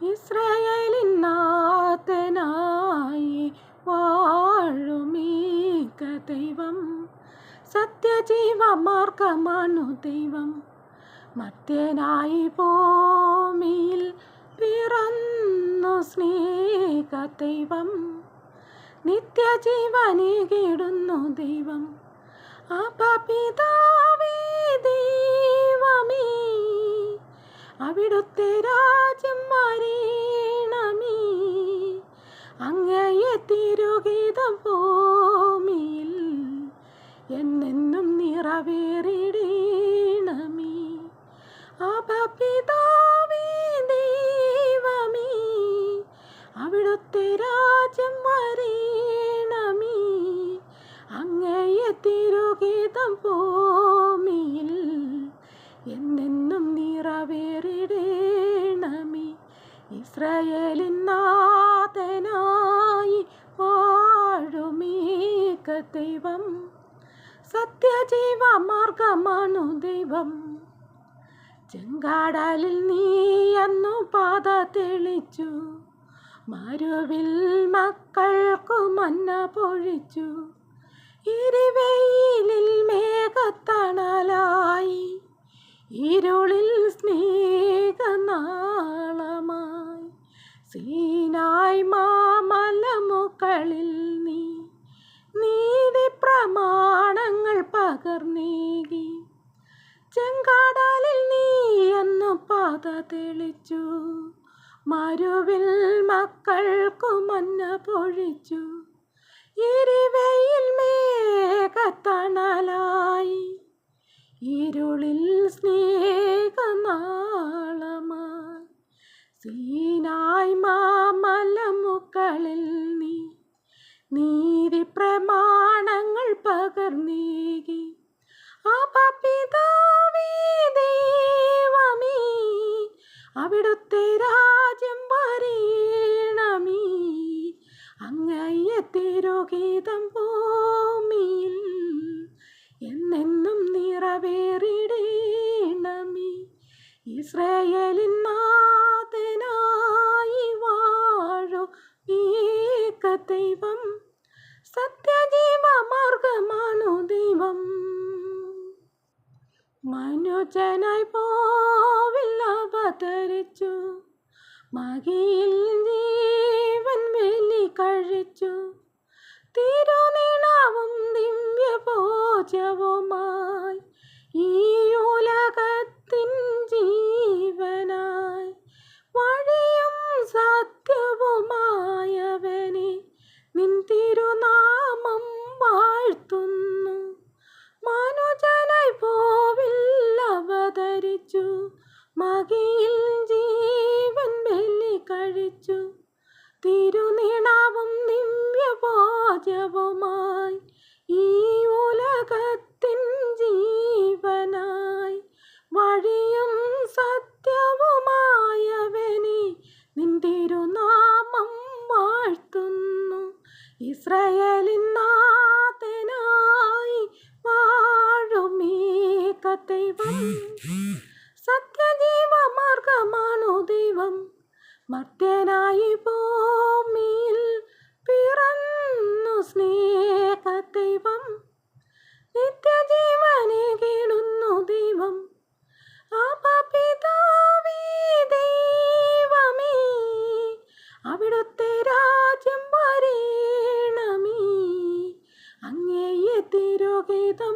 ഇസ്രായേലിൻ നാഥനായി വാഴുമീക ദൈവം, സത്യജീവമാർഗമാണു ദൈവം. മർത്യനായി ഭൂമിയിൽ പിറന്നു സ്നേഹ ദൈവം, നിത്യജീവനേകിടുന്നു ദൈവം. അപ്പാ പിതാവേ ദൈവമേ, അവിടുത്തെ രാജ്യം വരേണമേ, അങ്ങയെ തിരുഗീതം ഭൂമിയിൽ എന്നെന്നും നിറവേറിടേണമേ. അപ്പാ പിതാവേ ദൈവമേ, അവിടുത്തെ രാജ്യം വരേണമേ, അങ്ങയെ തിരുഗീതം ഭൂമിയിൽ എന്നെന്നും നിറവേറിടേണമേ. ഇസ്രായേലിൻ നാഥനായി വാഴുമീക ദൈവം, സത്യജീവമാർഗമാണു ദൈവം. ചെങ്കടലിൽ നീ അന്നു പാത തെളിച്ചു, മരുവിൽ മക്കൾക്കു മന്ന പൊഴിച്ചു. ഇരുവെയിലിൽ മേഘത്തണലായി, ഇരുളിൽ സ്നേഹനാളമായി. സീനായ് മാമലമുകളിൽ നീ നീതി പ്രമാണങ്ങൾ പകർന്നേകി. ചെങ്കടലിൽ നീ അന്നു പാത തെളിച്ചു, മരുവിൽ മക്കൾക്കു മന്ന പൊഴിച്ചു. ഇരുവെയിൽ മേഘത്തണലായി, ഇരുളിൽ സ്നേഹനാളമായി. സീനായ് മാമലമുകളിൽ നീ നീതി പ്രമാണങ്ങൾ പകർന്നേകി. അപ്പാ പിതാവേ ദൈവമേ, അവിടുത്തെ രാജ്യം വരേണമേ, അങ്ങയെ തിരുഗീതം ഭൂമിയിൽ എന്നെന്നും നിറവേറിടേണമേ. ഇസ്രായേലിൻ നാഥനായി വാഴുമീക ദൈവം, സത്യജീവമാർഗമാണു ദൈവം. മനുജനായി ഭൂവിൽ അവതരിച്ചു, മഹിയിൽ ജീവൻ ബലി കഴിച്ചു. തിരുനിണവും ദിവ്യഭോജ്യവുമായി, ഈ ഉലകത്തിൻ ജീവനായി. വഴിയും സത്യവുമായവനെ നിൻ തിരുനാമം വാഴ്ത്തുന്നു. മനുജനായി ഭൂവിൽ അവതരിച്ചു, മഹിയിൽ ജീവൻ ബലി കഴിച്ചു. തിരുനിണവും ദിവ്യഭോജ്യവുമായി, ഈ ഉലകത്തിൻ ജീവനായി. വഴിയും സത്യവുമായവനെ നിൻ തിരുനാമം വാഴ്ത്തുന്നു. ഇസ്രായേലിൻ നാഥനായി വാഴുമീക ദൈവം, സത്യജീവമാർഗമാണു ദൈവം. മർത്യനായി ഭൂമിയിൽ പിറന്നു സ്നേഹ ദൈവം, നിത്യജീവനേകിടുന്നു ദൈവം. അപ്പാ പിതാവേ ദൈവമേ, അവിടുത്തെ രാജ്യം വരേണമേ, അങ്ങയെ തിരുഗീതം